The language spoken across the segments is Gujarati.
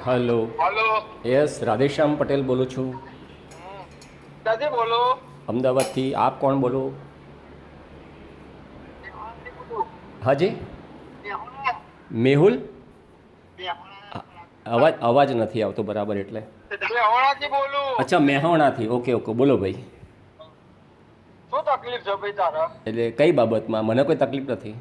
Hello hello yes Radheshyam Patel बोलूँ છું દાદી બોલો અમદાવાદથી આપ કોણ બોલો હાજી મેહુલ અવાજ અવાજ નથી આવતો બરાબર એટલે મેહોણાથી બોલું અચ્છા મેહોણાથી ઓકે ઓકે બોલો ભાઈ શું તકલીફ છે ભાઈ તારા એટલે કઈ બાબતમાં મને કોઈ તકલીફ નથી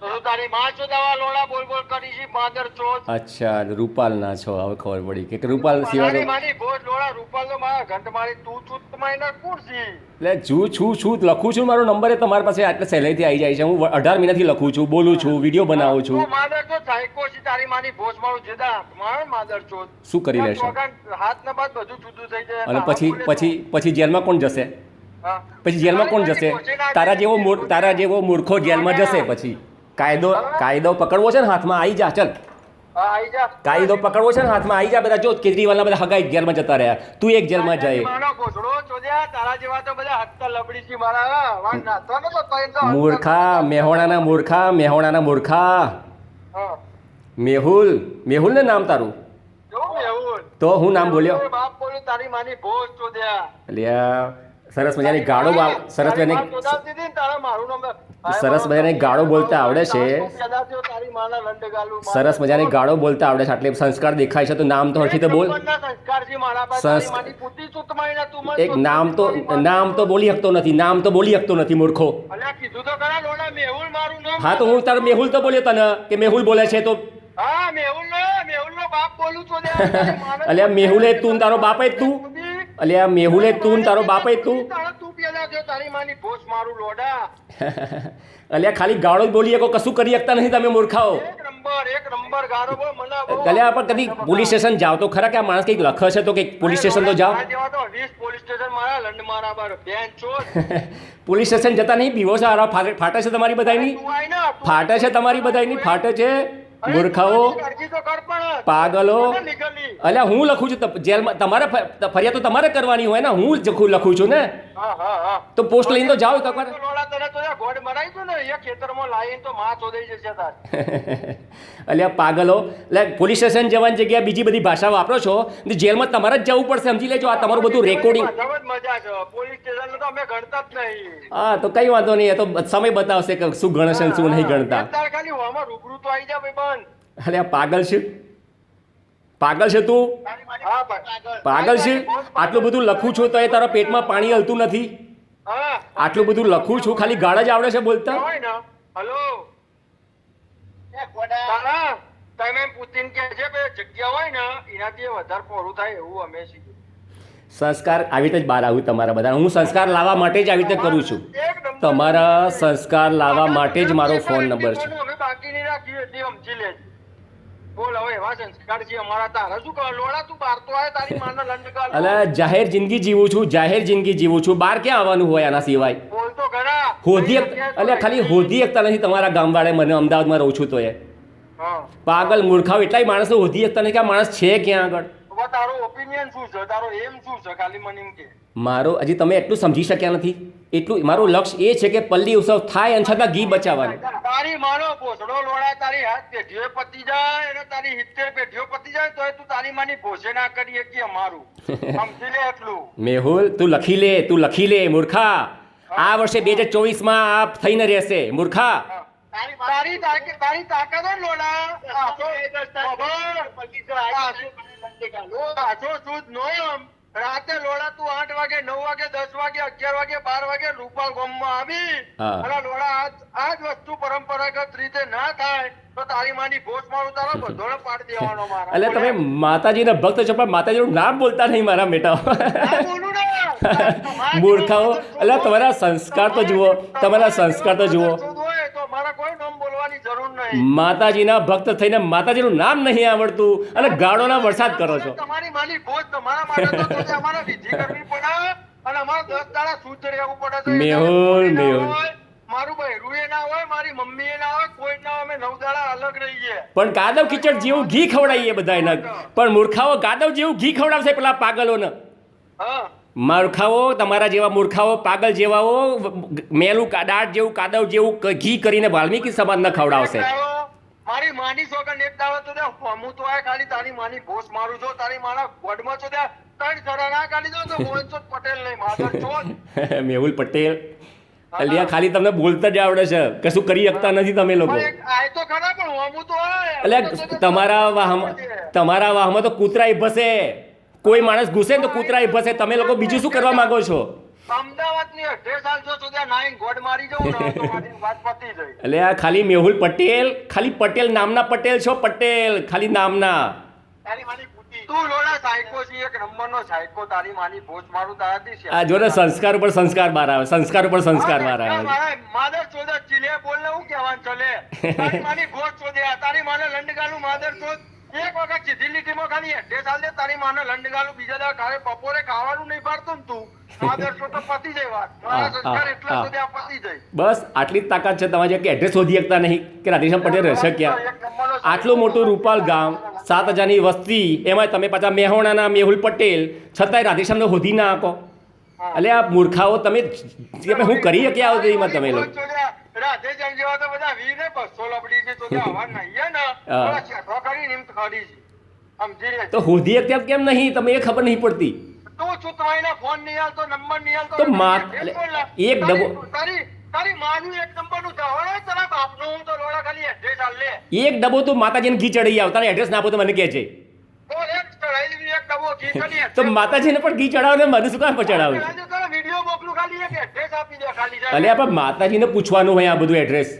તો તું તારી માં છો દવા લોડા બોલ બોલ કરી છે માદર ચોથ અચ્છા રૂપાલના છો હવે ખબર પડી કે રૂપાલ સિવાય મારી ભોજ લોડા રૂપાલ તો મારા ઘંટ મારી તું છું તમારી કોણ છે એટલે છું લખું છું મારો નંબર એ તમારી પાસે આટલે સહેલાઈથી આવી જાય છે હું 18 મહિનાથી લખું છું બોલું છું વિડીયો બનાવું છું તું માદર તો સાયકો છે તારી માની ભોજ મારું જેદા માર માદર ચોથ શું કરી લેશો હાથ ના બાદ બધું જુદું થઈ જાય અને પછી જેલમાં કોણ જશે હા. પછી જેલમાં કોણ જશે તારા જેવો મૂર્ખો જેલમાં જશે પછી કાયદો પકડવો છે ને હાથમાં આવી જા ચલ હા આઈ જા કાયદો પકડવો છે ને હાથમાં આવી જા બધા જો કેજરીવાલના બધા હગાઈ જેલમાં જતા રહ્યા તું એક જેલમાં જાય મારો ઘોસડો ચોદ્યા તારા જેવા તો બધા હત્તા લબડી છે મારા વાન નાતો ને તો તઈ તો મૂર્ખા મેહોણાના મૂર્ખા હા મેહુલ ને નામ તારું જો મેહુલ તો હું નામ બોલ્યો બાપ બોલ્યું તારી માની ભોજ ચોદ્યા અલ્યા સરસ મજાની ગાળો સરસ મજાની ગાળો બોલતા આવડે છે સરસ મજાની ગાળો બોલતા આવડે છે આટલે સંસ્કાર દેખાય છે તો નામ તો હરખી તો બોલ એક નામ તો બોલી શકતો નથી મૂર્ખો હા તો હું તારો મેહુલ તો બોલ્યો તને કે મેહુલ બોલે છે તો અલ્યા મેહુલે તું તારો બાપ જ તું અલ્યા મેહુલે તું તારો બાપ જ તું અલ્યા ખાલી ગાળો જ બોલી શકો કશું કરી શકતા નથી તમે મૂર્ખાઓ અલ્યા પણ કદી પોલીસ સ્ટેશન જાઓ તો ખરા કે આ માણસ કંઈક લખે છે તો કંઈક પોલીસ સ્ટેશન તો જાઓ પોલીસ સ્ટેશન જતા નહીં પીવો છે ફાટે છે તમારી બધાની ફાટે છે મૂર્ખાઓ પાગલો અલ્યા હું લખું છું જેલમાં તમારે ફરિયાદ તો તમારે કરવાની હોય ને હું લખું છું ને તો પોસ્ટ લઈને તો જાઓ તો અલ્યા પાગલો એટલે પોલીસ સ્ટેશન જવાની જગ્યાએ બીજી બધી ભાષા વાપરો છો જેલમાં તમારે જ જવું પડશે સમજી લેજો આ તમારું બધું રેકોર્ડિંગ હા તો કઈ વાંધો નહીં એ તો સમય બતાવશે કે શું ગણશે શું નહીં ગણતા અલ્યા પાગલ છે તું પાગલ છે આટલું બધું લખું છું તો એ તારા પેટમાં પાણી હલતું નથી આટલું બધું લખું છું ખાલી ગાળા જ આવડે છે બોલતા હલો પુતિન કે છે જગ્યા હોય ને એનાથી વધારે પોરું થાય એવું અમે છીએ સંસ્કાર આવી રીતે જ બહાર આવું તમારા બધા હું સંસ્કાર લાવવા માટે જ આવી રીતે કરું છું તમારા સંસ્કાર લાવવા માટે જ મારો ફોન નંબર છે બાકી નહીં રાખ્યું એટલે સમજી લેજે બોલ હવે એવા સંસ્કાર છે અમારા તારા શું કહે લોડા તું બહાર તો આવે તારી માનો લંડગાલ અલા જાહેર જિંદગી જીવું છું બહાર ક્યાં આવવાનું હોય આના સિવાય બોલ તો ખરા ખાલી હોધી એકતા નથી તમારા ગામવાળે મને અમદાવાદમાં રહું છું તો એ પાગલ મૂર્ખાઓ એટલાય માણસો હોધી એકતા નથી કે આ માણસ છે ક્યાં આગળ તારો ઓપિનિયન શું છે તારો એમ શું છે ખાલી મને એમ કે મારો હજી તમે એટલું સમજી શક્યા નથી એટલું મારું લક્ષ્ય એ છે કે પલ્લી ઉત્સવ થાય અને છતાં ઘી બચાવવાનું તારી માનો ભોસડો લોડા તારી હાથ પેઢીઓ પતી જાય અને તારી 70 પેઢીઓ પતી જાય તો તું તારી માની ભોસે ના કરી કે અમારું સમજી લે એટલું મેહુલ તું લખી લે મૂર્ખા આ વર્ષે 2024 માં આ થઈને રહેશે મૂર્ખા તારી તાકાત લોડા રાતે લોડા તું 8 વાગે 9 વાગે 10 વાગે 11 વાગે 12 વાગે રૂપાલ ગામમાં આવી અને લોડા આજ વસ્તુ પરંપરાગત રીતે ના થાય તો તારી માની ભોજ મારું તારો બધોને પાડી દેવાનો મારા એટલે તમે માતાજીના ભક્ત છો પણ માતાજીનું નામ બોલતા નહીં મારા બેટા મૂર્ખાઓ એટલે તમારા સંસ્કાર તો જુઓ માતાજીના ભક્ત થઈને માતાજીનું નામ નહીં આવડતું અને ગાળોના વરસાદ કરો છો તમારી માની ભોજ તમારા માટે તો અમારે વિધિ કરવી પડે અને અમારે 10 દાડા શુદ્ધ રહેવું પડે મેહુલ મારું બહેરું એ ના હોય મારી મમ્મી એ ના હોય કોઈ ના હોય અમે 9 દાડા અલગ રહીએ. પણ ગાદવ કીચડ જેવું ઘી ખવડાવીએ બધા એના, પણ મૂર્ખાઓ ગાદવ જેવું ઘી ખવડાવશે પેલા પાગલોને. હા મૂર્ખાઓ, તમારા જેવા મૂર્ખાઓ, પાગલ જેવાઓ મેલું દાળ જેવું કાદવ જેવું ઘી કરીને વાલ્મીકી સમાજને ખવડાવશે. મારી માની સોગન એક દાડો તો હું તો આ ખાલી તારી માની ભોસ મારું છું, તારી માના ગોડમાં છો ત્યાં 3 સરા ના કાઢી દો તો મોહનચોદ પટેલ નહીં માધર ચોદ. મેહુલ પટેલ અલ્યા ખાલી તમને બોલતા જ આવડે છે, કશું કરી શકતા નથી તમે લોકો. આ તો ખરા પણ હું તો એટલે તમારા વાહમાં તો કૂતરાય ભસે. કોઈ માણસ ઘૂસે ને તો કૂતરાય ભસે. તમે લોકો બીજું શું કરવા માંગો છો? અમદાવાદની 18 સાલ છો ત્યાં નાઈન ગોડ મારી જાઉં ને તો મારી વાત પતી જાય. એટલે આ ખાલી મેહુલ પટેલ, ખાલી પટેલ નામના પટેલ છો, પટેલ ખાલી નામના. તારી માની બુદ્ધિ તું લોડા સાયકો છે, એક નંબરનો સાયકો. તારી માની ભોજ મારું તારાથી છે. આ જો ને સંસ્કાર ઉપર સંસ્કાર બહાર આવે, સંસ્કાર ઉપર સંસ્કાર બહાર આવે. માદર ચોદ ચીલે બોલને હું કહેવાનું ચલે. તારી માની ભોજ ચોદ્યા, તારી માને લંડગાલું માદર ચોદ. એક વખત સીધી લીટીમાં ખાલી 18 સાલ દે તારી માને લંડગાલું, બીજા દા ખાલે બપોરે ખાવાનું નહીં પાડતો ને તું માદર ચોદ તો પતી જાય વાત. મારા સંસ્કાર એટલા સુધી આ પતી જાય. બસ આટલી જ તાકાત છે તમારી કે એડ્રેસ શોધી શકતા નહીં કે રાધેશ્યામ પટેલ રહેશે ક્યાં? આટલું મોટું રૂપાલ ગામ, 7,000ની વસ્તી, એમાં તમે પાછા મેહોણાના મેહુલ પટેલ, છતાંય રાધેશ્યામને શોધી ના આપો. એટલે આ મૂર્ખાઓ તમે હું કરી શક્યા આવો એમાં તમે લોકો? રાધેશ્યામ જેવા તો બધા 20 ને 200 લબડી છે તો આવા નહીં ને છેઠો કરીને એમ ખડી છે. સમજી રે તો શોધી શક્યા કેમ નહીં તમે? એ ખબર નહીં પડતી. તું ચૂતવાઈને ફોન નહીં આલતો, નંબર નહીં આલતો તો એક ડબો તારી માનું એક નંબરનું ધવળો તારા બાપનું હું તો લોડા ખાલી એડ્રેસ આલ લે. એક ડબ્બો તું માતાજીને ઘી ચડી આવ, તારે એડ્રેસ ના આપો તો મને કહે છે. તો એક ચડાઈ એક ડબ્બો ઘી ચડી તો માતાજીને પણ ઘી ચડાવો ને મને શું કામ ચડાવે? તારા વિડિયો મોકલું ખાલી એક એડ્રેસ આપી દે ખાલી. અલ્યા પણ માતાજીને પૂછવાનું હોય આ બધું એડ્રેસ.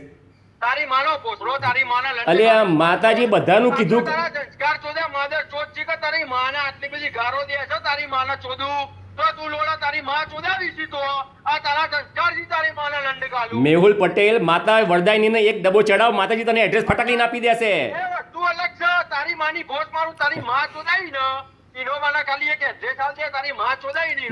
તારી માનો પોસરો, તારી માના લંડન. અલ્યા માતાજી બધાનું કીધું. તારા સંસ્કાર ચોદે માદર ચોદ છે કે તારી માને આટલી બધી ગારો દે છે, તારી માને ચોદું તો તું લોડા તારી માં ચોદાવી છે. તો આ તારા સંસ્કાર છે, તારી માને લંડ ગાલું. મેહુલ પટેલ માતા વરદાયનીને એક ડબ્બો ચડાવ, માતાજી તને એડ્રેસ ફટાકીને આપી દેશે. એ વસ્તુ અલગ છે. તારી માની ભોજ મારું, તારી માં ચોદાવી ને ઇનોવાના ખાલી એક એડ્રેસ આલજે, તારી માં ચોદાવી ને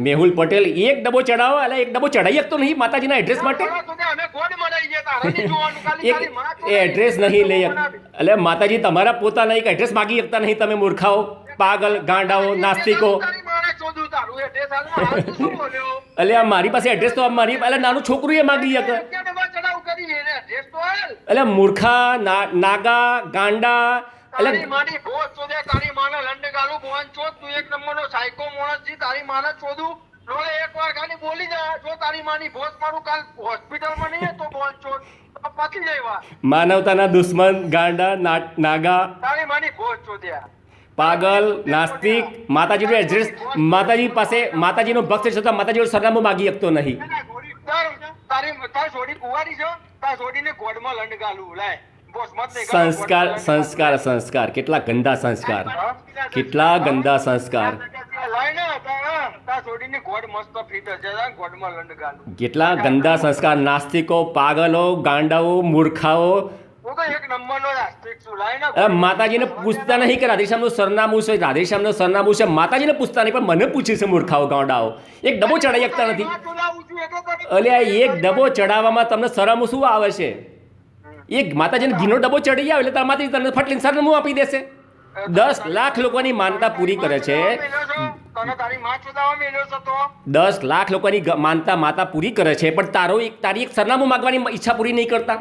મેહુલ પટેલ એક ડબ્બો ચડાવો. એટલે એક ડબ્બો ચડાવી શકતો નહીં માતાજીના એડ્રેસ માટે? અમે ગોડ મનાઈ ગયા, તારા ની જોવાનું ખાલી તારી માં એ એડ્રેસ નહીં લઈ એટલે માતાજી તમારા પોતાના એક એડ્રેસ માગી શકતા નહીં તમે મૂર્ખાઓ, પાગલ, ગાંડાઓ, નાસ્તિકો. તારી માને ચોદું તારું એડ્રેસ આલ હાલ તું શું બોલ્યો? એટલે આ મારી પાસે એડ્રેસ તો મારી એટલે નાનું છોકરું એ માગી શકે. ચડાવ કરી એને એડ્રેસ તો આલ. એટલે મૂર્ખા, નાગા, ગાંડા. તારી માની ભોજ ચોદે, તારી માને લંડ ગાલું બોન ચોદ. તું એક નંબરનો સાયકો માણસ છે, તારી માને ચોદું લોડે એકવાર ખાલી બોલી જા. જો તારી માની ભોજ મારું કાલ હોસ્પિટલમાં નહીં તો બોન ચોદ પતી જાય વાત. માનવતાના દુશ્મન, ગાંડા, નાગા, તારી માની ભોજ ચોદ્યા, પાગલ, નાસ્તિક. માતાજીનો એડ્રેસ, માતાજી પાસે માતાજીનો ભક્ત છે છતાં માતાજીનું સરનામું માગી શકતો નહીં. તારી છોડી કુંવારી છે, તાર છોડીને ગોડમાં લંડ ગાલું લાય. સંસ્કાર સંસ્કાર સંસ્કાર કેટલા ગંદા સંસ્કાર, કેટલા ગંદા સંસ્કાર, કેટલા ગંદા સંસ્કાર. નાસ્તિકો, પાગલો, ગાંડાઓ, મૂર્ખાઓ. માતાજીને પૂછતા નહીં કે રાધેશ્યામનું સરનામું છે, રાધેશ્યામનું સરનામું છે. માતાજીને પૂછતા નહીં પણ મને પૂછે છે મૂર્ખાઓ, ગાંડાઓ. એક ડબ્બો ચડાવી શકતા નથી. અલ્યા એક ડબ્બો ચડાવવામાં તમને શરમ શું આવે છે? એક માતાજીને ઘીનો ડબ્બો ચડી આવે એટલે માતાજી તને ફટલીને સરનામું આપી દેશે. 10 લાખ લોકોની માનતા પૂરી કરે છે. 10 લાખ લોકોની માનતા માતા પૂરી કરે છે, પણ તારી એક સરનામું માંગવાની ઈચ્છા પૂરી નહીં કરતા.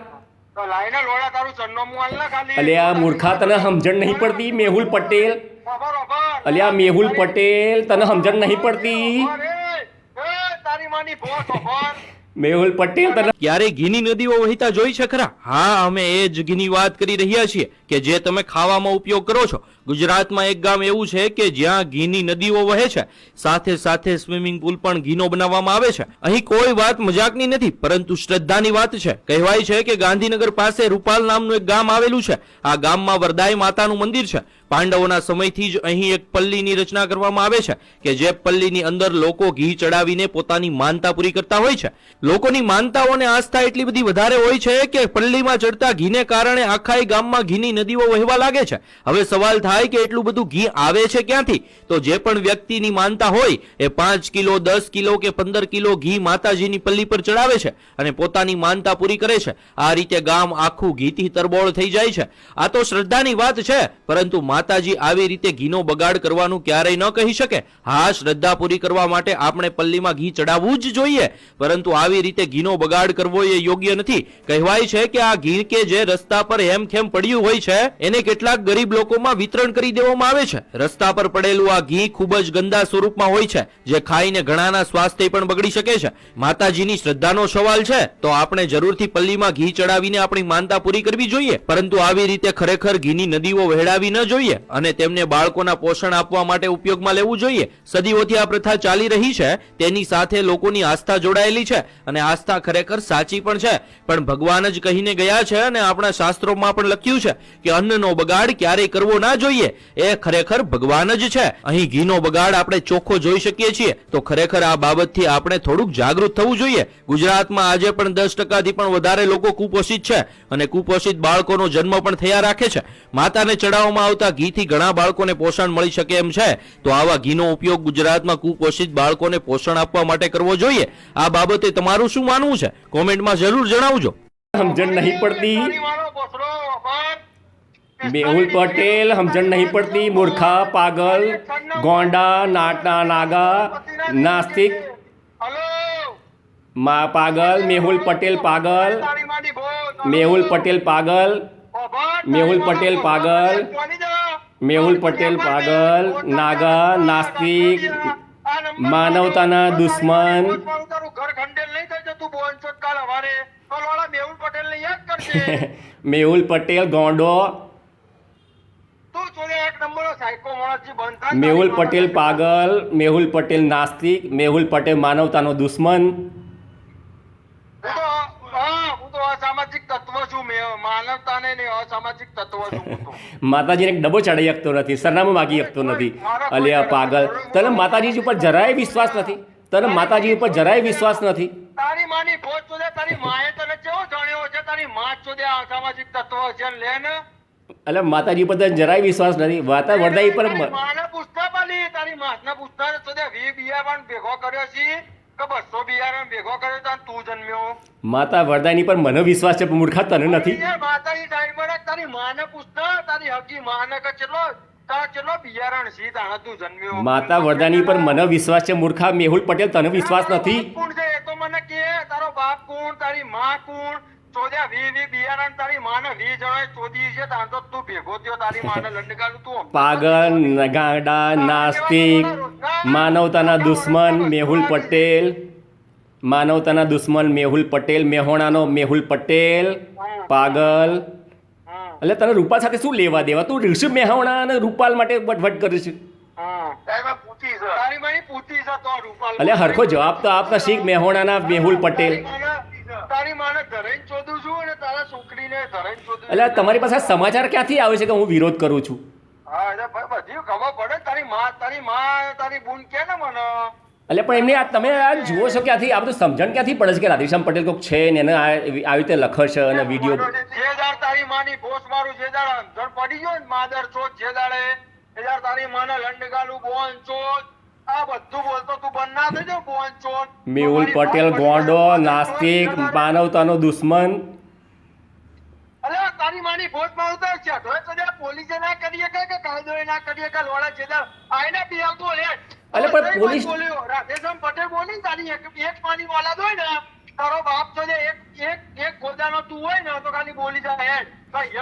અલ્યા મૂર્ખા, તને સમજણ નહીં પડતી મેહુલ પટેલ? અલ્યા મેહુલ પટેલ, તને સમજણ નહીં પડતી? મેહુલ પટેલ તને ક્યારે ઘીની નદીઓ વહેતા જોઈ છે ખરા? હા, અમે એ જ ઘીની વાત કરી રહ્યા છીએ કે જે તમે ખાવામાં ઉપયોગ કરો છો. ગુજરાતમાં એક ગામ એવું છે કે જ્યાં ઘીની નદીઓ વહે છે, સાથે સાથે સ્વિમિંગ પુલ પણ ઘીનો બનાવવામાં આવે છે. અહીં કોઈ વાત મજાકની નથી, પરંતુ શ્રદ્ધાની વાત છે. કહેવાય છે કે ગાંધીનગર પાસે રૂપાલ નામનું એક ગામ આવેલું છે. આ ગામમાં વરદાય માતાનું મંદિર છે, પાંડવોના સમયથી જ અહીં એક પલ્લીની રચના કરવામાં આવે છે કે જે પલ્લીની અંદર લોકો ઘી ચડાવીને પોતાની માનતા પૂરી કરતા હોય છે. લોકોની માનતાઓ અને આસ્થા એટલી બધી વધારે હોય છે કે પલ્લીમાં ચડતા ઘીને કારણે આખા ગામમાં ઘીની નદીઓ વહેવા લાગે છે. હવે સવાલ થાય કે એટલું બધું ઘી આવે છે ક્યાંથી? તો જે પણ વ્યક્તિની માનતા હોય એ 5 કિલો 10 કિલો કે 15 કિલો ઘી માતાજીની પલ્લી પર ચડાવે છે અને પોતાની માનતા પૂરી કરે છે. આ રીતે ગામ આખું ઘીથી તરબોળ થઈ જાય છે. આ તો શ્રદ્ધાની વાત છે, પરંતુ માતાજી આવી રીતે ઘીનો બગાડ કરવાનું ક્યારેય ન કહી શકે. હા, શ્રદ્ધા પૂરી કરવા માટે આપણે પલ્લીમાં ઘી ચડાવવું જ જોઈએ, પરંતુ આવી રીતે ઘીનો બગાડ કરવો એ યોગ્ય નથી. કહેવાય છે કે આ ઘી કે જે રસ્તા પર હેમખેમ પડ્યું હોય છે એને કેટલાક ગરીબ લોકોમાં વિતરણ કરી દેવામાં આવે છે. રસ્તા પર પડેલું આ ઘી ખૂબ જ ગંદા સ્વરૂપમાં હોય છે, જે ખાઈને ઘણાના સ્વાસ્થ્ય પણ બગડી શકે છે. માતાજીની શ્રદ્ધાનો સવાલ છે તો આપણે જરૂરથી પલ્લીમાં ઘી ચડાવીને આપણી માનતા પૂરી કરવી જોઈએ, પરંતુ આવી રીતે ખરેખર ઘીની નદીઓ વહેડાવી ન જોઈએ અને તેમને બાળકોના પોષણ આપવા માટે ઉપયોગમાં લેવું જોઈએ. સદીઓથી આ પ્રથા ચાલી રહી છે, તેની સાથે લોકોની આસ્થા જોડાયેલી છે અને આસ્થા ખરેખર સાચી પણ છે. પણ ભગવાન જ કહીને ગયા છે અને આપણા શાસ્ત્રોમાં પણ લખ્યું છે કે અન્નનો બગાડ ક્યારેય કરવો ના જોઈએ. એ ખરેખર ભગવાન જ છે. અહીં ઘીનો બગાડ આપણે ચોખ્ખો જોઈ શકીએ છીએ, તો ખરેખર આ બાબતથી આપણે થોડુંક જાગૃત થવું જોઈએ. ગુજરાતમાં આજે પણ 10%થી પણ વધારે લોકો કુપોષિત છે અને કુપોષિત બાળકોનો જન્મ પણ થયા રાખે છે. માતાને ચડાવવામાં આવતા ઘીથી ઘણા બાળકોને પોષણ મળી શકે એમ છે, તો આવા ઘીનો ઉપયોગ ગુજરાતમાં કુપોષિત બાળકોને પોષણ આપવા માટે કરવો જોઈએ. આ બાબતે તમારું શું માનવું છે? કોમેન્ટમાં જરૂર જણાવજો. સમજણ નહીં પડતી. મેહુલ પટેલ, સમજણ નહીં પડતી. મૂર્ખા, પાગલ, ગોંડા, નાગા, નાસ્તિક, પાગલ. મેહુલ પટેલ પાગલ. મેહુલ પટેલ પાગલ. મેહુલ પટેલ પાગલ. મેહુલ પટેલ પાગલ. નાગા, નાસ્તિક, માનવતાના દુશ્મન. મેહુલ પટેલ ગોંડો. મેહુલ પટેલ પાગલ. મેહુલ પટેલ નાસ્તિક. મેહુલ પટેલ માનવતાનો દુશ્મન. અસામાજિક તત્વ છું. માનવતાને નહીં, અસામાજિક તત્વ છું. માતાજીને એક ડબ્બો ચડાવી શકતો નથી, સરનામું માગી શકતો નથી. અલ્યા પાગલ, તને માતાજી ઉપર જરાય વિશ્વાસ નથી? તને માતાજી ઉપર જરાય વિશ્વાસ નથી? તારી માની ભોજ ચોદે, તારી માએ તને કેવો જાણ્યો છે? તારી માં ચોદે આ અસામાજિક તત્વ છે લે ને. એટલે માતાજી પર તને જરાય વિશ્વાસ નથી? વાતા વરદાઈ પર માને પૂછતા પાલી, તારી માને પૂછતા ચોદે 20 બિયારણ ભેગો કર્યો છે કે 200 બિયારણ ભેગો કર્યો તો તું જન્મ્યો. માતા વરદાઈની પર મને વિશ્વાસ છે, પણ મૂર્ખા તને નથી. માતાની સાઈડ પર તારી માને પૂછતા, તારી હકી માને કે ચલો બિયારણ છે તાણે તું જન્મ્યો. માતા વરદાની પર મને વિશ્વાસ છે, મૂર્ખા. મેહુલ પટેલ તને વિશ્વાસ નથી? કોણ છે એ તો મને કે. તારો બાપ કોણ, તારી માં કોણ? ચોદ્યા 20 બિયારણ તારી માને 20 જણાએ ચોદી છે, તાણ તો તું ભેગો થયો તારી માને લંડગાડું તું. પાગલ, ગાંડા, નાસ્તિક, માનવતાના દુશ્મન મેહુલ પટેલ. માનવતાના દુશ્મન મેહુલ પટેલ. મેહોણાનો મેહુલ પટેલ પાગલ. એટલે તને રૂપાલ સાથે શું લેવા દેવા? તું ઋષિ મેહોણા અને રૂપાલ માટે વટવટ કરીશ. એટલે હરખો જવાબ તો આપતા શીખ. મેહોણાના મેહુલ પટેલ. તારી માને ધરાઈને ચોદું છું અને તારા છોકરીને ધરાઈને ચોદું. એટલે તમારી પાસે સમાચાર ક્યાંથી આવે છે કે હું વિરોધ કરું છું? હા, એટલે બધી ખબર પડે. તારી બૂન કે ને મને. એટલે પણ એમને તમે આ જુઓ છો ક્યાંથી? આ બધું સમજણ ક્યાંથી પડે છે કે રાધેશ્યામ પટેલ કોઈક છે ને એને આવી રીતે લખે છે અને વિડીયો? જે દાડ તારી માની ભોસ મારું, જે દાડ સમજણ પડી ગયો ને માદર ચોથ, જે દાડે એ દાડ તારી માને લંડગાલું બોન ચોથ, આ બધું બોલતો તું બંધ ના થઈ જાવ. બોન ચોથ. મેહુલ પટેલ ગોંડો, નાસ્તિક, માનવતાનો દુશ્મન. અલ્યા તારી માની ભોસ મારું તો છે તો પોલીસે ના કરીએ કે કાયદો ના કરીએ કે લોડા છે આઈને બી આવતો લે. અલે પણ પોલીસ રાધેશ્યામ પટેલ બોલી ને તારી એક માની ઓલાદ હોય ને, તારો બાપ તો એક ગોદાનો તું હોય ને તો ખાલી બોલી જાય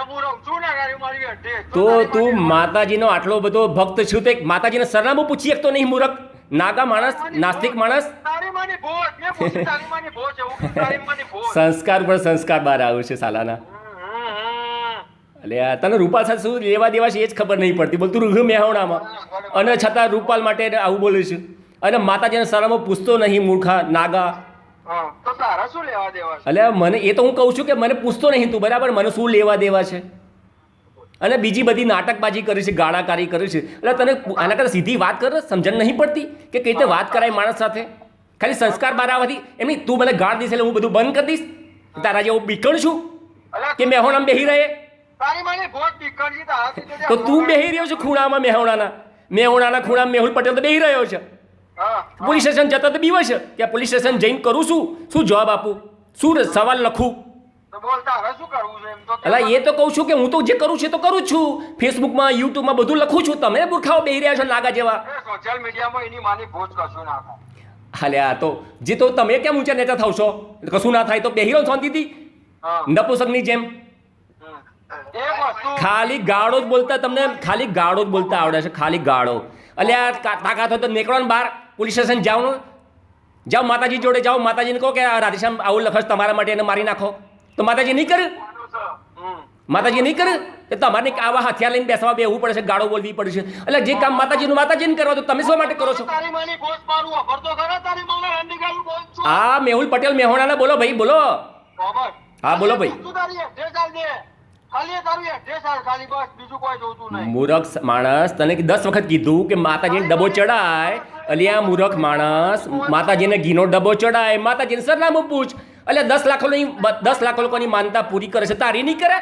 હું રહું છું ને ગાડી મારી અડધે. તો તું માતાજીનો આટલો બધો ભક્ત છું તો માતાજીને સરનામું પૂછી શકતો નહીં? મૂરખ, નાગા માણસ, નાસ્તિક માણસ. તારી માની ભોજ, મેં પૂછી તારી માની ભોજ એવું તારી માની ભોજ. સંસ્કાર પર સંસ્કાર બહાર આવ્યું છે સાલાના. એટલે તને રૂપાલ સાથે શું લેવા દેવા છે એ જ ખબર નહીં પડતી. બોલ તું રૂહ મેહોણામાં અને છતાં રૂપાલ માટે આવું બોલે છે અને માતાજીને સરનામું પૂછતો નહીં. મૂર્ખા, નાગા. તો તારા શું લેવા દેવા છે? એટલે મને એ તો હું કહું છું કે મને પૂછતો નહીં તું, બરાબર? મને શું લેવા દેવા છે? અને બીજી બધી નાટકબાજી કરી છે, ગાળાકારી કરી છે. એટલે તને આના કરતાં સીધી વાત કર, સમજણ નહીં પડતી કે કઈ રીતે વાત કરાય માણસ સાથે? ખાલી સંસ્કાર બહાર આવવાથી એમની તું મને ગાળ દઈશ એટલે હું બધું બંધ કરી દઈશ? તારા જેવું બીકણ છું કે મેહોણામાં બેહી રહે? તારી માની ભોજ બીકણજી તારાથી જોજે. તો તું બેહી રહ્યો છે ખૂણામાં મેહોણાના ખૂણામાં મેહુલ પટેલ તો બેહી રહ્યો છે. હા પોલીસ સ્ટેશન જતા તો બીવે છે કે પોલીસ સ્ટેશન જઈને કરું શું જવાબ આપું, શું સવાલ લખું? તો બોલ તારે શું કરવું છે એમ તો કે? અલા એ તો કહું છું કે હું તો જે કરું છું એ તો કરું જ છું. ફેસબુકમાં યુટ્યુબમાં બધું લખું છું. તમે મૂર્ખાઓ બેહી રહ્યા છો નાગા જેવા. સોશિયલ મીડિયામાં એની માની ભોજ કશું ના થાય. હાલ્યા તો જે તો તમે કેમ ઊંચા નેતા થાવ છો? કશું ના થાય તો બેહી રહો શાંતિથી હા નપુસકની જેમ. એક વસ્તુ ખાલી ગાળો જ બોલતા, તમને ખાલી ગાળો જ બોલતા આવડે છે, ખાલી ગાળો. અલ્યા તાકાત હોય તો નીકળો ને બહાર, પોલીસ સ્ટેશન જાઓ ને, જાઓ માતાજી જોડે જાઓ, માતાજીને કહો કે આ રાધેશ્યામ આવું લખશ તમારા માટે એને મારી નાખો. તો માતાજી નહીં કરે? માતાજી નહીં કરે? એ તમારે આવા હથિયાર લઈને બેસવા બેહવું પડે છે, ગાળો બોલવી પડે છે. એટલે જે કામ માતાજીને કરવા તો તમે શા માટે કરો છો? તારી માની ભોજ મારું અભરતો ખરા તારી માના રંડીગાલું બોલ છું. આ મેહુલ પટેલ મેહોણાના બોલો ભાઈ, બોલો. બરાબર. હા બોલો ભાઈ. તું તારી એડ્રેસ આલ દે. ખાલી એ તારું એડ્રેસ આલ ખાલી, બસ બીજું કોઈ જોતું નહીં. મૂરખ માણસ, તને 10 વખત કીધું કે માતાજીને ડબ્બો ચડાય. અલ્યા મૂરખ માણસ, માતાજીને ઘીનો ડબ્બો ચડાય, માતાજીને સરનામું પૂછ. અલ્યા 10 લાખ લોકોની માનતા પૂરી કરે છે, તારી નહીં કરે?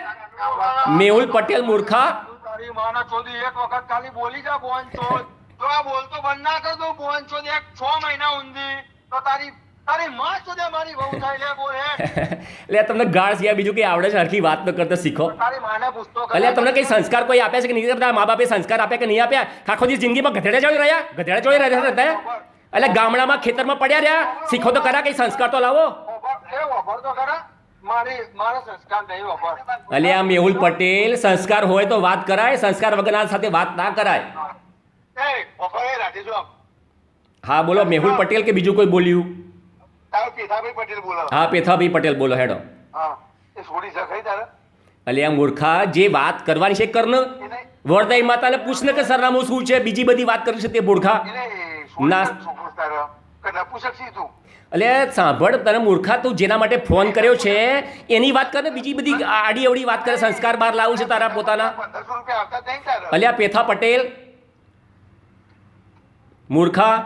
મેહુલ પટેલ મૂર્ખા. તારી માના ચોદી એક વખત ખાલી બોલી જા બોન ચોદ. જો આ બોલતો બંધ ના કર દો બોન ચોદ 6 મહિના ઊંધી તો તારી માં ચોદે મારી વહુ થાય લે બોલ હે. એટલે તમને ગાળ સિવાય બીજું કઈ આવડે છે? હરખી વાત તો કરતા શીખો. તારી માને પૂછતો કર. એટલે તમને કઈ સંસ્કાર કોઈ આપ્યા છે કે નહીં? બધા મા બાપે સંસ્કાર આપ્યા કે નહીં આપ્યા? આખો દિવસ જિંદગીમાં ગધેડા જોઈ રહ્યા, ગધેડા જોઈ રહ્યા હતા. એટલે ગામડામાં ખેતરમાં પડ્યા રહ્યા, શીખો તો ખરા, કઈ સંસ્કાર તો લાવો. એ વભર તો ખરા મારા સંસ્કાર નહીં વભર. અલ્યા મેહુલ પટેલ, સંસ્કાર હોય તો વાત કરાય, સંસ્કાર વગરના સાથે વાત ના કરાય. એ વભર એ રાઠી જો હા બોલો, મેહુલ પટેલ કે બીજું કોઈ બોલ્યું? તારો પીઠાભાઈ પટેલ બોલો. હા પેથાભાઈ પટેલ બોલો, હેડો. હા એ છોડી શકાય તારે? અલ્યા મૂર્ખા, જે વાત કરવાની છે કર ને. વરદાઈ માતાને પૂછ ને કે સરનામું શું છે, બીજી બધી વાત કરી છે તે મૂર્ખા. ના. છોકરો તારો કે નપુસક સી તું? એટલે સાંભળ, તને મૂર્ખા, તું જેના માટે ફોન કર્યો છે એની વાત કર ને, બીજી બધી આડી અવડી વાત કરે. સંસ્કાર બહાર લાવું છે તારા પોતાના. 1500 રૂપિયા આવતા નહીં તારે? અલ્યા પેથા પટેલ મૂર્ખા,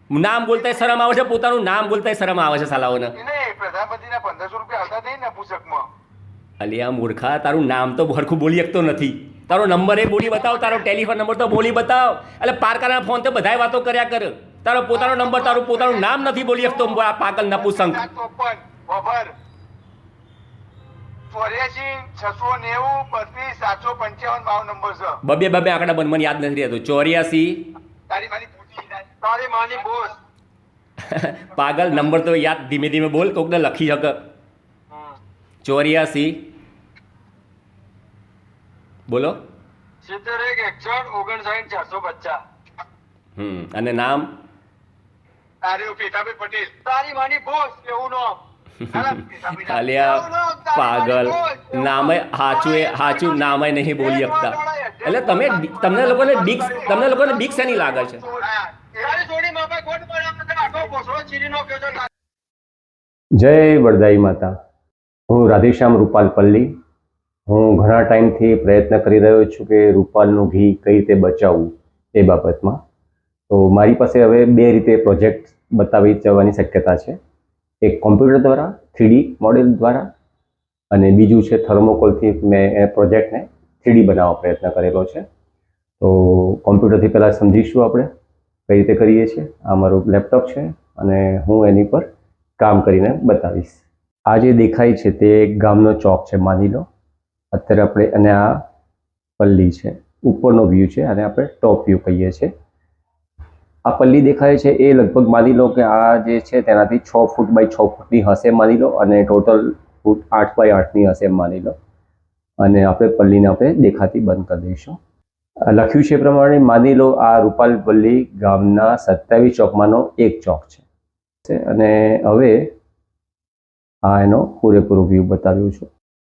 નામ બોલતા શરમ આવે છે, પોતાનું નામ બોલતા શરમ આવે છે સાલાઓને. એને પ્રધાનમંત્રીના 1500 રૂપિયા આવતા નહીં નપુસકમાં. અલ્યા મૂર્ખા, તારું નામ તો હરખું બોલી શકતો નથી. તારો નંબર એ બોલી બતાવ, તારો ટેલિફોન નંબર તો બોલી બતાવ. એટલે પારકાના ફોન તો બધાય વાતો કર્યા કર. તારો પોતાનો નંબર, તારું પોતાનું નામ નથી બોલી શકતો. આ પાગલ નપુસંક. 54 વભર 84 690 32 755 મારો નંબર છે. બબે આંકડા મને યાદ નથી રહેતો. 84 તારી માની પૂછી તારી માની બોસ. પાગલ, નંબર તો યાદ ધીમે ધીમે બોલ, કોકને લખી શકે. 84 બોલો. 71 61 450. અને નામ? તારી પીઠાભાઈ પટેલ. તારી માની બોસ એવું નામ. અલ્યા પાગલ, નામે હાચું નામે નહીં બોલી શકતા. એટલે તમને લોકોને બીક શેની લાગે છે? જય વરદાઈ માતા. હું રાધેશ્યામ રૂપાલ પલ્લી. હું ઘણા ટાઈમથી પ્રયત્ન કરી રહ્યો છું કે રૂપાલનું ઘી કઈ રીતે બચાવવું એ બાબતમાં. તો મારી પાસે હવે 2 રીતે પ્રોજેક્ટ બતાવી જવાની શક્યતા છે. એક કોમ્પ્યુટર દ્વારા 3D મોડેલ દ્વારા, અને બીજું છે થર્મોકોલથી મેં એ પ્રોજેક્ટને 3D બનાવવા પ્રયત્ન કરેલો છે. તો કોમ્પ્યુટરથી પહેલાં સમજીશું આપણે કઈ રીતે કરીએ છીએ. આ મારું લેપટોપ છે અને હું એની પર કામ કરીને બતાવીશ. આ જે દેખાય છે તે ગામનો ચોક છે માની લો. અત્યારે આપણે, અને આ પલ્લી છે, ઉપરનો વ્યૂ છે, અને આપણે ટોપ વ્યૂ કહીએ છીએ. આ પલ્લી દેખાય છે એ લગભગ માની લો કે આ જે છે તેનાથી 6 ફૂટ બાય 6 ફૂટની હશે માની લો, અને ટોટલ ફૂટ 8 બાય 8ની હશે માની લો. અને આપણે પલ્લીને આપણે દેખાતી બંધ કરી દઈશું. લખ્યું છે એ પ્રમાણે માની લો આ રૂપાલ પલ્લી ગામના 27 ચોકમાંનો એક ચોક છે. અને હવે આ એનો પૂરેપૂરો વ્યૂ બતાવ્યો છું.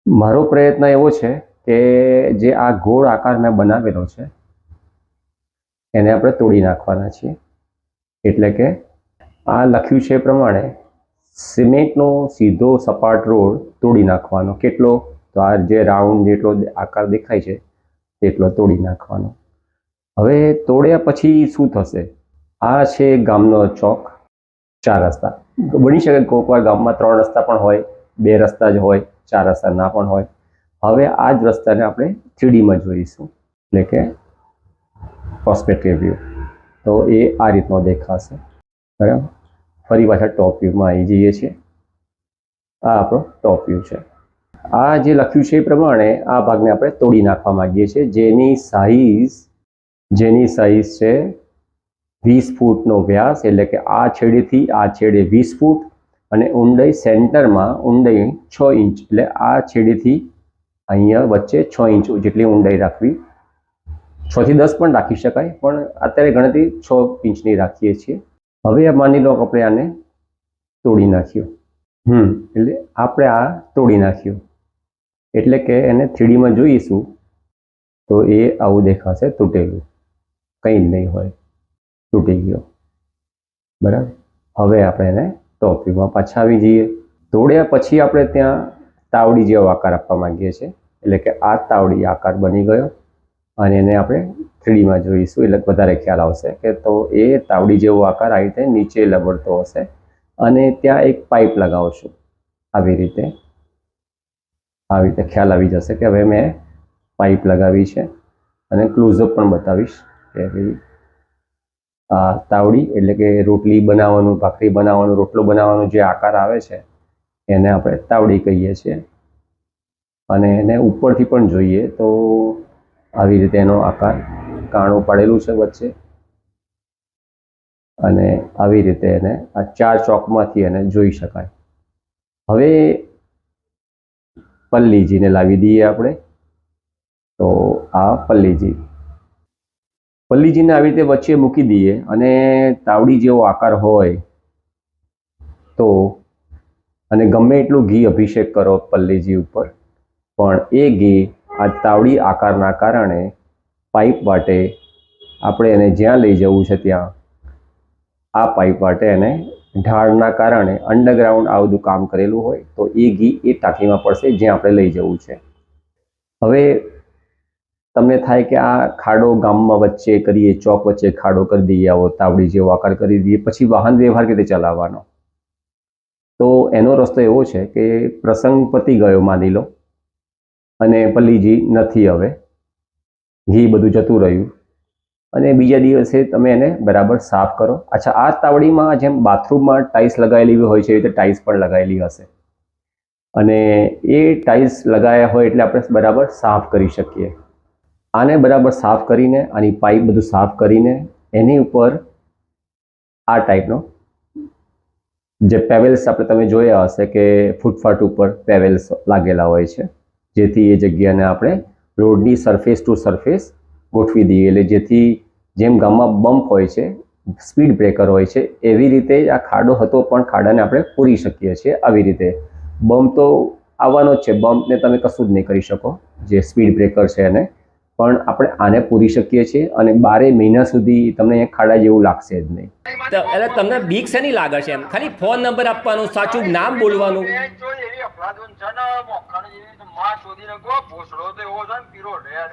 મારો પ્રયત્ન એવો છે કે જે આ ગોળ આકાર મેં બનાવેલો છે એને આપણે તોડી નાખવાના છીએ. એટલે કે આ લખ્યું છે એ પ્રમાણે સિમેન્ટનો સીધો સપાટ રોડ તોડી નાખવાનો. કેટલો? તો આ જે રાઉન્ડ જેટલો આકાર દેખાય છે તેટલો તોડી નાખવાનો. હવે તોડ્યા પછી શું થશે? આ છે ગામનો ચોક, 4 રસ્તા. બની શકે કોઈક વાર ગામમાં 3 રસ્તા પણ હોય, 2 રસ્તા જ હોય, 4 રસ્તા ના પણ હોય. હવે આ જ રસ્તાને આપણે 3Dમાં જોઈશું, એટલે કે પર્સપેક્ટિવ વ્યૂ. તો એ આ રીતનો દેખાશે. બરાબર. ફરી પાછા ટોપ વ્યૂમાં આવી જઈએ છીએ. આ આપણો ટોપ વ્યૂ છે. આ જે લખ્યું છે એ પ્રમાણે આ ભાગને આપણે તોડી નાખવા માંગીએ છીએ, જેની સાઈઝ છે 20 ફૂટનો વ્યાસ, એટલે કે આ છેડેથી આ છેડે 20 ફૂટ અને ઊંડાઈ સેન્ટરમાં ઊંડાઈ 6 ઇંચ, એટલે આ છેડેથી અહીંયા વચ્ચે 6 ઇંચ જેટલી ઊંડાઈ રાખવી. 6 થી 10 પણ રાખી શકાય, પણ અત્યારે ગણતરી 6 ઇંચની રાખીએ છીએ. હવે માની લો કે આપણે આને તોડી નાખ્યું. એટલે આપણે આ તોડી નાખ્યું, એટલે કે એને 3Dમાં જોઈશું તો એ આવું દેખાશે, તૂટેલું, કંઈ જ નહીં હોય, તૂટી ગયો. બરાબર. હવે આપણે એને ટોપ વ્યૂમાં પાછા આવી જઈએ. તોડ્યા પછી આપણે ત્યાં તાવડી જેવો આકાર આપવા માંગીએ છીએ, એટલે કે આ તાવડી આકાર બની ગયો અને એને આપણે 3Dમાં જોઈશું એટલે વધારે ખ્યાલ આવશે કે તો એ તાવડી જેવો આકાર આ રીતે નીચે લબડતો હશે અને ત્યાં એક પાઇપ લગાવશું. આવી રીતે ખ્યાલ આવી જશે કે હવે મેં પાઇપ લગાવી છે અને ક્લોઝઅપ પણ બતાવીશ કે ભાઈ આ તાવડી એટલે કે રોટલી બનાવવાનું, ભાખરી બનાવવાનું, રોટલો બનાવવાનો જે આકાર આવે છે એને આપણે તાવડી કહીએ છીએ. અને એને ઉપરથી પણ જોઈએ તો આવી રીતે એનો આકાર કાણું પાડેલું છે વચ્ચે અને આવી રીતે એને આ 4 ચોકમાંથી એને જોઈ શકાય. હવે પલ્લીજીને લાવી દઈએ આપણે. તો આ પલ્લીજીને આવી રીતે વચ્ચે મૂકી દઈએ અને તાવડી જેવો આકાર હોય તો, અને ગમે એટલું ઘી અભિષેક કરો પલ્લીજી ઉપર, પણ એ ઘી આ તાવડી આકારના કારણે પાઇપ વાટે આપણે એને જ્યાં લઈ જવું છે ત્યાં આ પાઇપ વાટે એને ઢાળના કારણે અંડરગ્રાઉન્ડ આ બધું કામ કરેલું હોય તો એ ઘી એ ટાંકીમાં પડશે જ્યાં આપણે લઈ જવું છે. હવે તમને થાય કે આ ખાડો ગામમાં વચ્ચે કરીએ, ચોક વચ્ચે ખાડો કરી દઈએ, આવો તાવડી જેવો આકાર કરી દઈએ, પછી વાહન વ્યવહાર કેવી રીતે ચલાવવાનો? તો એનો રસ્તો એવો છે કે પ્રસંગ પતી ગયો માની લો અને પલ્લીજી નથી, હવે ઘી બધું જતું રહ્યું અને બીજા દિવસે તમે એને બરાબર સાફ કરો. અચ્છા, આ તાવડીમાં જેમ બાથરૂમમાં ટાઇલ્સ લગાવેલી હોય છે એ રીતે ટાઇલ્સ પણ લગાવેલી હશે અને એ ટાઇલ્સ લગાવ્યા હોય એટલે આપણે બરાબર સાફ કરી શકીએ. આને બરાબર સાફ કરીને, આની પાઇપ બધું સાફ કરીને એની ઉપર આ ટાઈપનો જે પેવેલ્સ આપણે તમે જોયા હશે કે ફૂટપાથ ઉપર પેવેલ્સ લાગેલા હોય છે, જેથી એ જગ્યાને આપણે રોડની સરફેસ ટુ સરફેસ ગોઠવી દઈએ. એટલે જેથી જેમ ગામમાં બમ્પ હોય છે, સ્પીડ બ્રેકર હોય છે, એવી રીતે આ ખાડો હતો પણ ખાડાને આપણે પૂરી શકીએ છીએ. આવી રીતે બમ્પ તો આવવાનો જ છે, બમ્પને તમે કશું જ નહીં કરી શકો, જે સ્પીડ બ્રેકર છે એને, પણ આપણે આને પૂરી શકીએ છીએ અને 12 મહિના સુધી તમને અહીંયા ખાડા જેવું લાગશે જ નહીં. એટલે તમને બીક શેની લાગે છે? એમ ખાલી ફોન નંબર આપવાનું, સાચું નામ બોલવાનું. એવી અફલાદુન છે ને, મોખાણ જેવી તો માં શોધીને ગો, ભોસડો તો એવો છે ને, પીરો રેડ,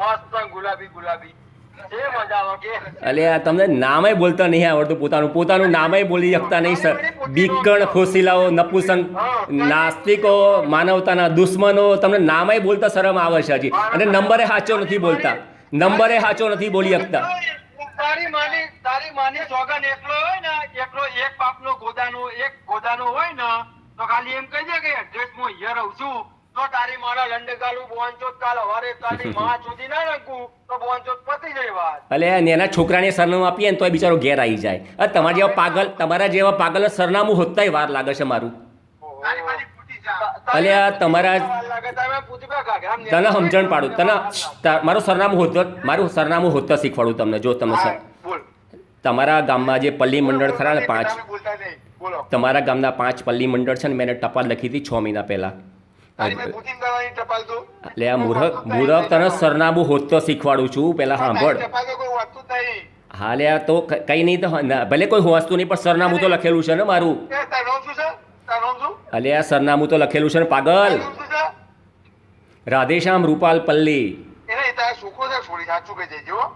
મસ્ત ગુલાબી એ મજા આવે કે. એટલે આ તમને નામે બોલતા નહીં આવડતું, પોતાનું નામે બોલી શકતા નહીં સર. બીકણ, ફોસીલાઓ, નપુસંગ, નાસ્તિકો, માનવતાના દુશ્મનો, તમને નામે બોલતા શરમ આવે છે હજી. અને નંબરે સાચો નથી બોલતા, નંબરે સાચો નથી બોલી શકતા. તારી માની સોગન એકલો હોય ને, એકલો એક પાપનો ગોદાનો હોય ને, તો ખાલી એમ કહી દે કે એડ્રેસ હું અહીંયા રહું છું, તો તારી મારા લંડગાલું બોંચોત કાલ હવારે તારી માં સુધી ના નાખું તો બોંચોત પતી જાય વાત. એટલે એના છોકરાને સરનામું આપીએ ને તો એ બિચારો ઘેર આવી જાય. તમારા જેવા પાગલ સરનામું હોતાય વાર લાગે છે મારું. એટલે આ તમારા તને સમજણ પાડું, તને મારું સરનામું હોતા શીખવાડું તમને. જો તમે તમારા ગામમાં જે પલ્લી મંડળ ખરા ને 5, તમારા ગામના 5 પલ્લી મંડળ છે ને, મેં ટપાલ લખી હતી 6 મહિના પહેલા. એટલે આ મૂરખ તને સરનામું હોતો શીખવાડું છું, પેલા સાંભળ. હા લે, તો કઈ નહીં, તો ભલે કોઈ હોવાતું નહીં, પણ સરનામું તો લખેલું છે ને મારું. અલે આ સરનામું તો લખેલું છે ને પાગલ. રાધેશ્યામ રૂપાલ પલ્લી. છોડી સાચું કહી દેજો હો.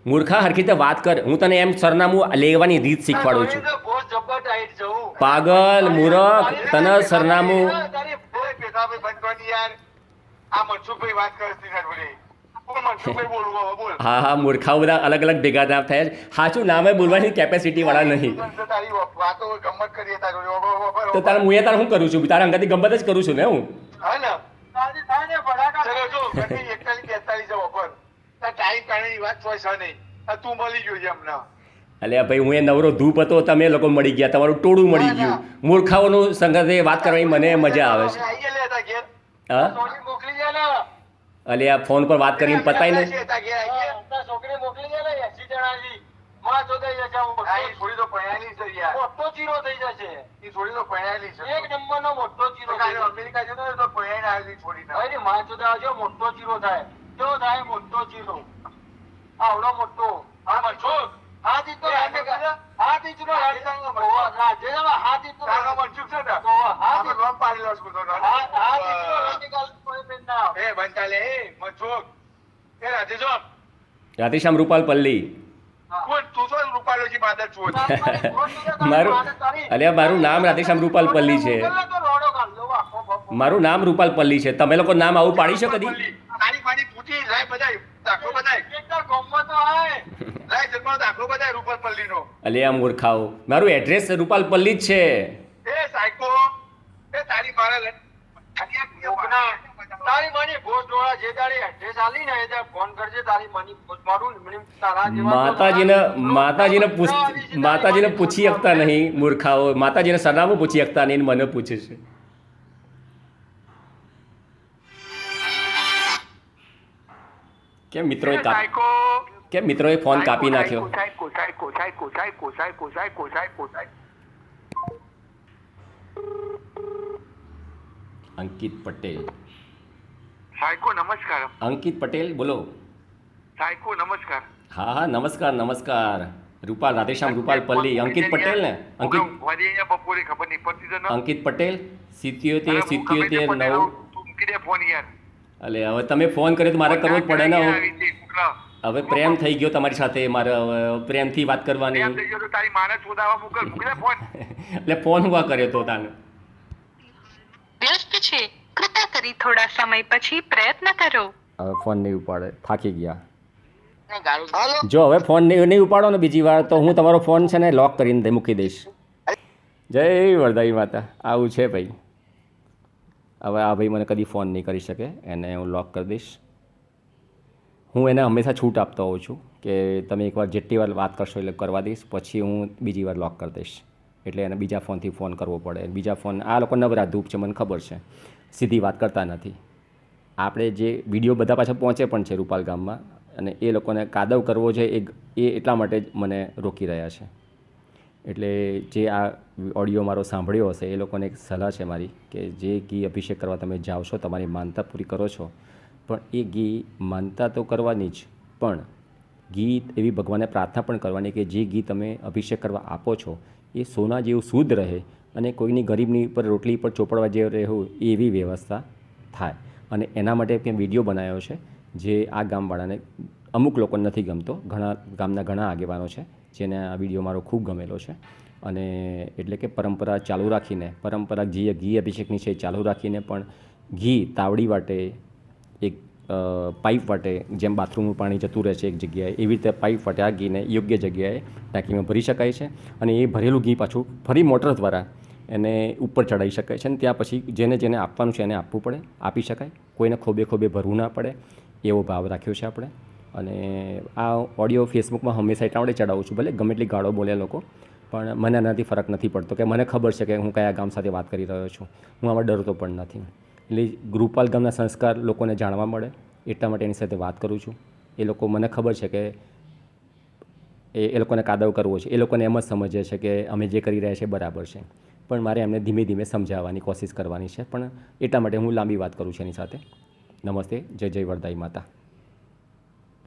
મૂર્ખા હરખી રીતે વાત કર. હું તને એમ સરનામું લેવાની રીત શીખવાડું છું. બહુ જબર ટાઈટ જવું. પાગલ મૂરખ, તને સરનામું તારી ભાઈ પેશાબે બનવાની યાર. આ મનસુખભાઈ વાત કરે છે યાર બોલે. હું મનસુખભાઈ બોલું હવે બોલ. હા હા, મૂર્ખાઓ બધા અલગ અલગ ભેગા ના થાય છે. સાચું નામે બોલવાની કેપેસિટી વાળા નહીં. તારી વાતો ગમત કરીએ તારો તો તારે હું શું કરું છું? તારા અંગાથી ગમત જ કરું છું ને હું. હા ને તારી થાય ને ભડાકા. ચલો જો ઘણી 41 42 જાવ પર. તાર ટાઈમ કાઢવાની વાત હોય છે નહીં. આ તું મળી ગયો છે હમણાં. અલ્યા ભાઈ, હું એ નવરો ધૂપ હતો, તમે લોકો મળી ગયા, તમારું ટોળું મળી ગયું. મૂર્ખાઓનું સંગતે વાત કરવાની મને મજા આવે છે. આઈએ લે તા ઘેર. હા, છોડી મોકલી જાય ને. અલ્યા ફોન પર વાત કરીને પતાય ને. છોકરી મોકલી જાય ને 80 જણાની. માં તો દઈ જશે. આ છોડી તો પૈણાલી છે યાર. મોટો ચીરો થઈ જશે. એ છોડી તો પૈણાલી છે. એક નંબરનો મોટો ચીરો. અમેરિકા જતો તો પૈણાઈ આવેલી છોડી ના. અરે માં તો દાજો મોટો ચીરો થાય. જો થાય મોટો ચીરો. આવડો મોટો. આ મનસુખ. આ દીતો આ દીતો રાજેવા આ દીતો તારો મનસુખ છે ને. આ દીતો લોમ પાડી લો છું તો. આ દીતો રતિકાલ કોઈ બેન ના. એ બંતાલે એ મનસુખ. એ રાજેજો. રાધેશ્યામ રૂપાલ પલ્લી. કોણ તું તો રૂપાલો જી માદર છું. અલ્યા મારું નામ રાધેશ્યામ રૂપાલ પલ્લી છે. મારું નામ રૂપાલ પલ્લી છે. તમે લોકો નામ આવું પાડી શકો કદી? તારી મારી પૂછી લાય બધાય દાખલો બધાય. એકદમ ગોમમાં તો આય. લાય જન્મનો દાખલો બધાય રૂપાલ પલ્લીનો. અલ્યા મૂર્ખાઓ, મારું એડ્રેસ રૂપાલ પલ્લી જ છે. એ સાયકો એ તારી મારા તારી માની ભોજ ડોળા જે તારી એડ્રેસ આલી ને એ તે ફોન કરજે. તારી માની ભોજ મારું મને તારા જેવા માતાજીને પૂછી શકતા નહીં મૂર્ખાઓ. માતાજીને સરનામું પૂછી શકતા નહીં, મને પૂછે છે. કેમ મિત્રોએ ફોન કાપી નાખ્યો? અંકિત પટેલ. સાયકો નમસ્કાર. અંકિત પટેલ બોલો. સાયકો નમસ્કાર. હા હા, નમસ્કાર નમસ્કાર. રૂપાલ, રાધેશ્યામ રૂપાલ પલ્લી. અંકિત પટેલ ને? બપોરે ખબર નહીં પડતી તો અંકિત પટેલ 77 9. મૂકી દે ફોન યાર. અલે હવે તમે ફોન કર્યો તો મારે કરવો જ પડે ને. હવે પ્રેમ થઈ ગયો તમારી સાથે, મારે હવે પ્રેમથી વાત કરવાની. તારી માને ચોદાવા મોકલ. મૂકી દે ફોન. એટલે ફોન હુઆ કર્યો તો તાને? વ્યસ્ત છે, કૃપા કરી થોડા સમય પછી પ્રયત્ન કરો. હવે ફોન નહીં ઉપાડે, થાકી ગયા. હાલો. જો હવે ફોન નહીં ઉપાડો ને બીજી વાર તો હું તમારો ફોન છે ને લોક કરીને મૂકી દઈશ. જય વરદાઈ માતા. આવું છે ભાઈ. હવે આ ભાઈ મને કદી ફોન નહીં કરી શકે, એને હું લોક કરી દઈશ. હું એને હંમેશા છૂટ આપતો હોઉં છું કે તમે એકવાર જેટલી વાર વાત કરશો એટલે કરવા દઈશ, પછી હું બીજી વાર લોક કરી દઈશ. એટલે એને બીજા ફોનથી ફોન કરવો પડે. બીજા ફોન આ લોકો નવરા ધૂપ છે, મને ખબર છે, સીધી વાત કરતા નથી. આપણે જે વિડીયો બધા પાછા પહોંચે પણ છે રૂપાલ ગામમાં, અને એ લોકોને કાદવ કરવો છે એ એટલા માટે જ મને રોકી રહ્યા છે. એટલે જે આ ઓડિયો મારો સાંભળ્યો હશે એ લોકોને એક સલાહ છે મારી કે જે ઘી અભિષેક કરવા તમે જાઓ છો, તમારી માનતા પૂરી કરો છો, પણ એ ઘી માનતા તો કરવાની જ, પણ ઘી એવી ભગવાનને પ્રાર્થના પણ કરવાની કે જે ઘી તમે અભિષેક કરવા આપો છો એ સોના જેવું શુદ્ધ રહે અને કોઈની ગરીબની પર રોટલી પર ચોપડવા જેવું રહેવું એવી વ્યવસ્થા થાય. અને એના માટે મેં વિડીયો બનાવ્યો છે જે આ ગામવાળાને અમુક લોકોને નથી ગમતો, ગામના ઘણા આગેવાનો છે જેને આ વિડીયો મારો ખૂબ ગમેલો છે. અને એટલે કે પરંપરા ચાલુ રાખીને, પરંપરા જે ઘી અભિષેકની છે એ ચાલુ રાખીને પણ ઘી તાવડી વાટે, એક પાઇપ વાટે, જેમ બાથરૂમનું પાણી જતું રહે છે એક જગ્યાએ, એવી રીતે પાઇપ વાટે આ ઘીને યોગ્ય જગ્યાએ ટાંકીમાં ભરી શકાય છે. અને એ ભરેલું ઘી પાછું ફરી મોટર દ્વારા એને ઉપર ચડાવી શકાય છે. અને ત્યાં પછી જેને જેને આપવાનું છે એને આપવું પડે, આપી શકાય, કોઈને ખોબે ખોબે ભરવું ના પડે એવો ભાવ રાખ્યો છે આપણે. અને આ ઓડિયો ફેસબુકમાં હંમેશા એટલા માટે ચડાવું છું, ભલે ગમે એટલી ગાળો બોલ્યા લોકો, પણ મને એનાથી ફરક નથી પડતો કે મને ખબર છે કે હું કયા ગામ સાથે વાત કરી રહ્યો છું. હું આમાં ડરતો પણ નથી. એટલે રૂપાલ ગામના સંસ્કાર લોકોને જાણવા મળે એટલા માટે એની સાથે વાત કરું છું. એ લોકો, મને ખબર છે કે એ લોકોને કાદવ કરવો છે, એ લોકોને એમ જ સમજે છે કે અમે જે કરી રહ્યા છીએ બરાબર છે, પણ મારે એમને ધીમે ધીમે સમજાવવાની કોશિશ કરવાની છે. પણ એટલા માટે હું લાંબી વાત કરું છું એની સાથે. નમસ્તે, જય જય વરદાઈ માતા.